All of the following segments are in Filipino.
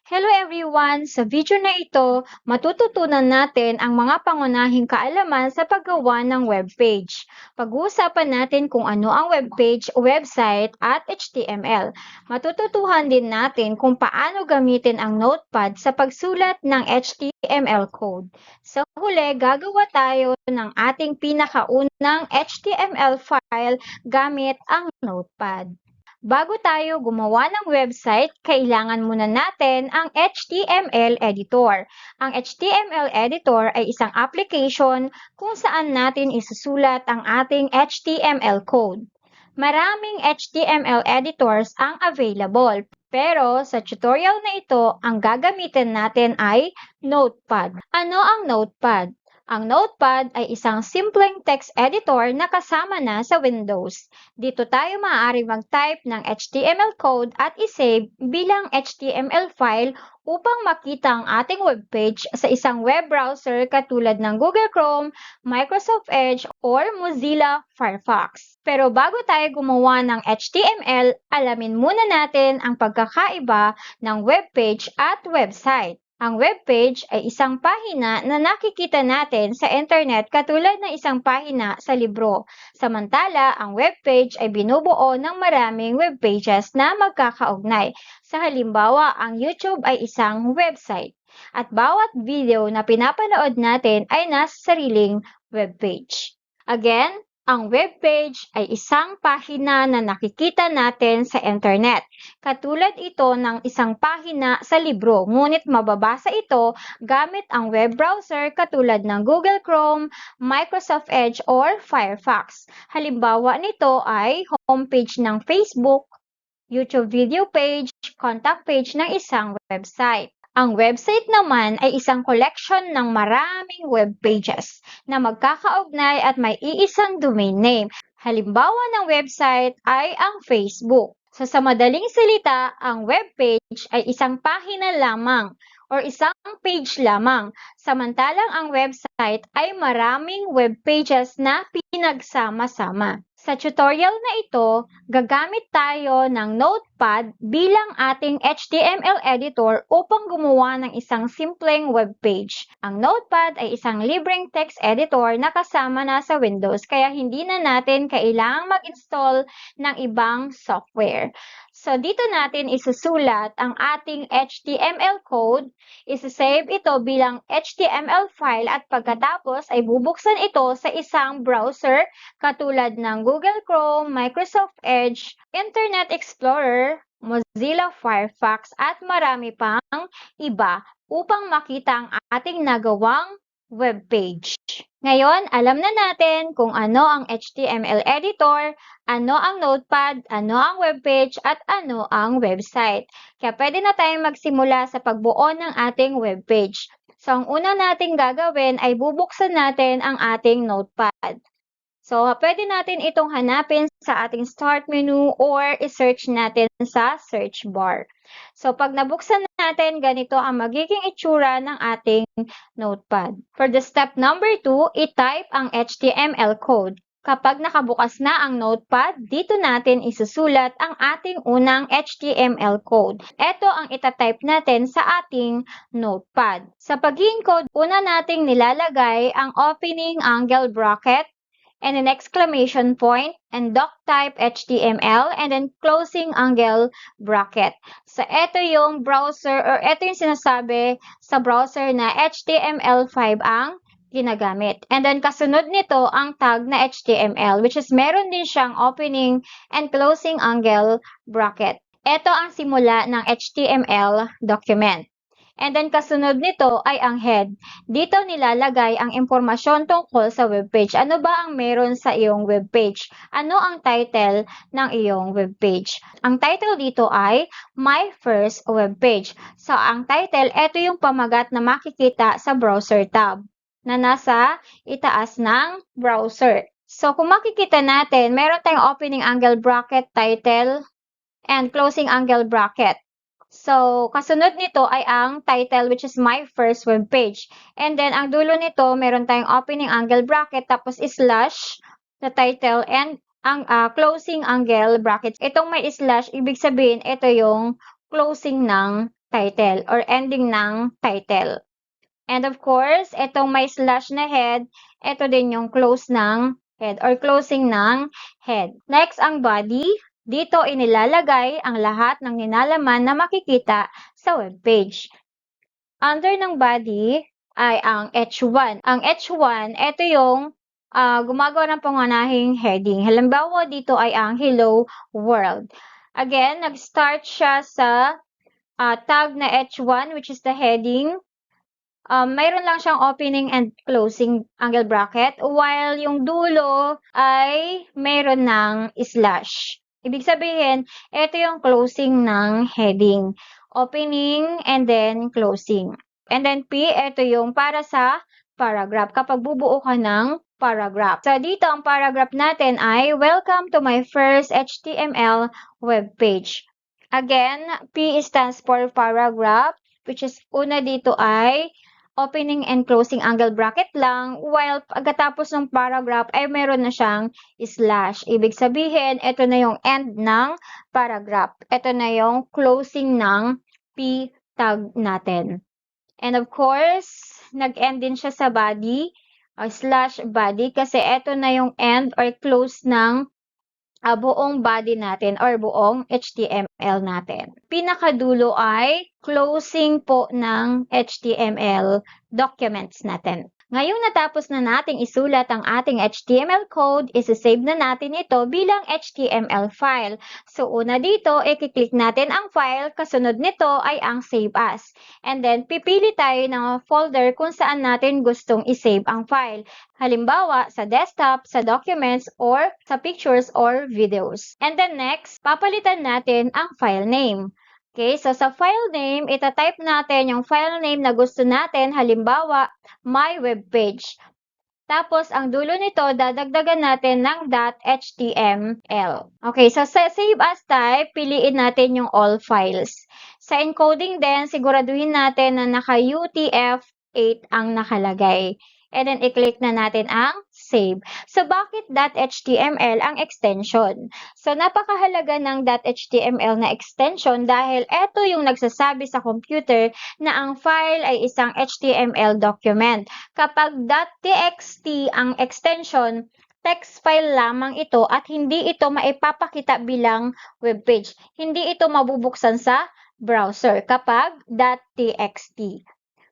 Hello everyone! Sa video na ito, matututunan natin ang mga pangunahing kaalaman sa paggawa ng webpage. Pag-uusapan natin kung ano ang webpage, website, at HTML. Matututuhan din natin kung paano gamitin ang Notepad sa pagsulat ng HTML code. Sa huli, gagawa tayo ng ating pinakaunang HTML file gamit ang Notepad. Bago tayo gumawa ng website, kailangan muna natin ang HTML editor. Ang HTML editor ay isang application kung saan natin isusulat ang ating HTML code. Maraming HTML editors ang available, pero sa tutorial na ito, ang gagamitin natin ay Notepad. Ano ang Notepad? Ang Notepad ay isang simpleng text editor na kasama na sa Windows. Dito tayo maaari mag-type ng HTML code at isave bilang HTML file upang makita ang ating webpage sa isang web browser katulad ng Google Chrome, Microsoft Edge, or Mozilla Firefox. Pero bago tayo gumawa ng HTML, alamin muna natin ang pagkakaiba ng webpage at website. Ang webpage ay isang pahina na nakikita natin sa internet katulad ng isang pahina sa libro. Samantala, ang webpage ay binubuo ng maraming webpages na magkakaugnay. Sa halimbawa, ang YouTube ay isang website. At bawat video na pinapanood natin ay nasa sariling webpage. Again, ang webpage ay isang pahina na nakikita natin sa internet. Katulad ito ng isang pahina sa libro, ngunit mababasa ito gamit ang web browser katulad ng Google Chrome, Microsoft Edge, or Firefox. Halimbawa nito ay homepage ng Facebook, YouTube video page, contact page ng isang website. Ang website naman ay isang collection ng maraming web pages na magkakaugnay at may iisang domain name. Halimbawa ng website ay ang Facebook. Sa madaling salita, ang webpage ay isang pahina lamang or isang page lamang. Samantalang ang website ay maraming web pages na pinagsama-sama. Sa tutorial na ito, gagamit tayo ng Notepad bilang ating HTML editor upang gumawa ng isang simpleng web page. Ang Notepad ay isang libreng text editor na kasama na sa Windows, kaya hindi na natin kailangang mag-install ng ibang software. So, dito natin isusulat ang ating HTML code, isasave ito bilang HTML file at pagkatapos ay bubuksan ito sa isang browser katulad ng Google Chrome, Microsoft Edge, Internet Explorer, Mozilla Firefox at marami pang iba upang makita ang ating nagawang webpage. Ngayon, alam na natin kung ano ang HTML editor, ano ang Notepad, ano ang webpage, at ano ang website. Kaya pwede na tayong magsimula sa pagbuo ng ating webpage. So, ang una nating gagawin ay bubuksan natin ang ating Notepad. So, pwede natin itong hanapin sa ating start menu or i-search natin sa search bar. So, pag nabuksan natin, ganito ang magiging itsura ng ating Notepad. For the step number 2, i-type ang HTML code. Kapag nakabukas na ang Notepad, dito natin isusulat ang ating unang HTML code. Ito ang itatype natin sa ating Notepad. Sa pag-encode, una nating nilalagay ang opening angle bracket, and an exclamation point, and doctype HTML, and then closing angle bracket. So, ito yung browser, or ito yung sinasabi sa browser na HTML5 ang ginagamit. And then, kasunod nito ang tag na HTML, which is meron din siyang opening and closing angle bracket. Ito ang simula ng HTML document. And then, kasunod nito ay ang head. Dito nilalagay ang impormasyon tungkol sa webpage. Ano ba ang meron sa iyong webpage? Ano ang title ng iyong webpage? Ang title dito ay My First Webpage. So, ang title, ito yung pamagat na makikita sa browser tab na nasa itaas ng browser. So, kung makikita natin, meron tayong opening angle bracket, title, and closing angle bracket. So, kasunod nito ay ang title, which is My First Web Page. And then, ang dulo nito, meron tayong opening angle bracket, tapos slash the title, and ang closing angle bracket. Itong may slash, ibig sabihin, ito yung closing ng title or ending ng title. And of course, itong may slash na head, ito din yung close ng head or closing ng head. Next, ang body. Dito inilalagay ang lahat ng ninalaman na makikita sa webpage. Under ng body ay ang H1. Ang H1, ito yung gumagawa ng pangunahing heading. Halimbawa, dito ay ang Hello World. Again, nag-start siya sa tag na H1, which is the heading. Mayroon lang siyang opening and closing angle bracket, while yung dulo ay mayroon ng slash. Ibig sabihin, ito yung closing ng heading. Opening and then closing. And then P, ito yung para sa paragraph, kapag bubuo ka ng paragraph. So, dito ang paragraph natin ay, Welcome to my first HTML web page. Again, P stands for paragraph, which is una dito ay opening and closing angle bracket lang, while pagkatapos ng paragraph ay meron na siyang slash. Ibig sabihin, ito na yung end ng paragraph. Ito na yung closing ng P tag natin. And of course, nag-end din siya sa body, slash body, kasi ito na yung end or close ng buong body natin or buong HTML natin. Pinakadulo ay closing po ng HTML documents natin. Ngayong natapos na nating isulat ang ating HTML code, isi-save na natin ito bilang HTML file. So, una dito, i-click natin ang file, kasunod nito ay ang Save As. And then, pipili tayo ng folder kung saan natin gustong i-save ang file. Halimbawa, sa desktop, sa documents, or sa pictures or videos. And then next, papalitan natin ang file name. Okay, so sa file name, itatype natin yung file name na gusto natin, halimbawa, my webpage. Tapos, ang dulo nito, dadagdagan natin ng .html. Okay, so sa save as type, piliin natin yung all files. Sa encoding din, siguraduhin natin na naka UTF-8 ang nakalagay. And then, i-click na natin ang save. So, bakit .html ang extension? So, napakahalaga ng .html na extension dahil ito yung nagsasabi sa computer na ang file ay isang HTML document. Kapag .txt ang extension, text file lamang ito at hindi ito maipapakita bilang webpage. Hindi ito mabubuksan sa browser kapag .txt.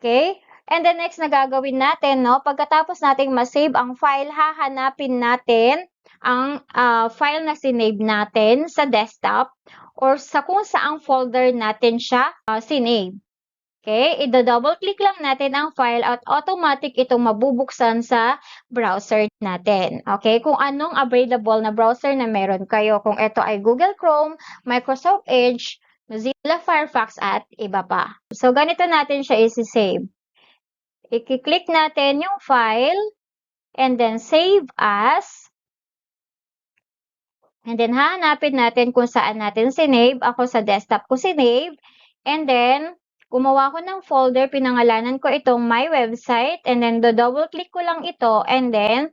Okay? And then next na gagawin natin, no, pagkatapos nating ma-save ang file, hahanapin natin ang file na sinave natin sa desktop or sa kung saang folder natin siya sinave. Okay, i-double click lang natin ang file at automatic itong mabubuksan sa browser natin. Okay, kung anong available na browser na meron kayo. Kung ito ay Google Chrome, Microsoft Edge, Mozilla Firefox at iba pa. So, ganito natin siya isi-save. I-click natin yung file and then save as. And then, hahanapin natin kung saan natin sinave. Ako sa desktop ko sinave. And then, gumawa ko ng folder, pinangalanan ko itong my website. And then, double-click ko lang ito. And then,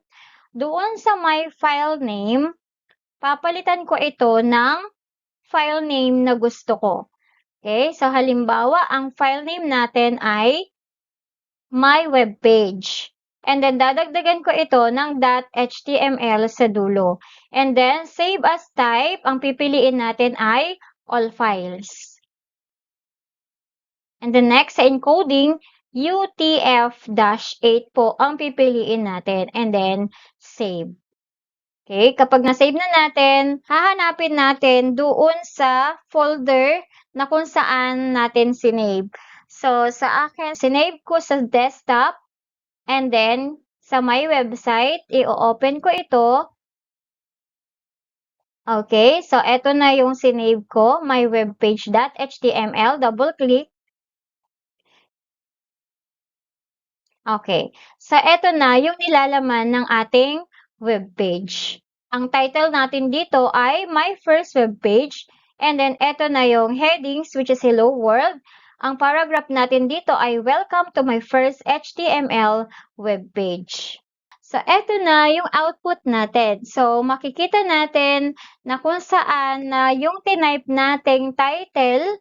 doon sa my file name, papalitan ko ito ng file name na gusto ko. Okay? So, halimbawa, ang file name natin ay my webpage. And then, dadagdagan ko ito ng .html sa dulo. And then, save as type, ang pipiliin natin ay all files. And then next, sa encoding, UTF-8 po ang pipiliin natin. And then, save. Okay, kapag na-save na natin, hahanapin natin doon sa folder na kung saan natin sinave. So, sa akin, sinave ko sa desktop. And then, sa my website, i-open ko ito. Okay, so eto na yung sinave ko, my webpage.html, double click. Okay, so eto na yung nilalaman ng ating webpage. Ang title natin dito ay My First Webpage, and then eto na yung headings, which is Hello World. Ang paragraph natin dito ay Welcome to my first HTML webpage. So, eto na yung output natin. So, makikita natin na kung saan na yung tinype nating title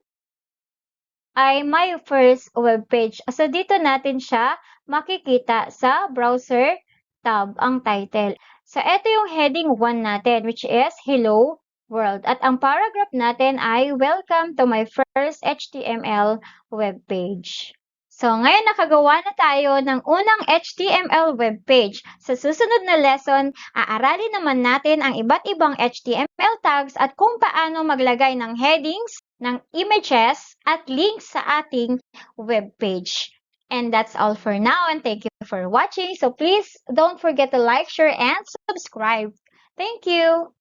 ay my first web page. So, dito natin siya makikita sa browser tab, ang title. So, ito yung heading 1 natin, which is Hello World. At ang paragraph natin ay Welcome to my first HTML web page. So, ngayon nakagawa na tayo ng unang HTML web page. Sa susunod na lesson, aaralin naman natin ang iba't ibang HTML tags at kung paano maglagay ng headings, ng images, at links sa ating web page. And that's all for now, and thank you for watching. So please don't forget to like, share, and subscribe. Thank you!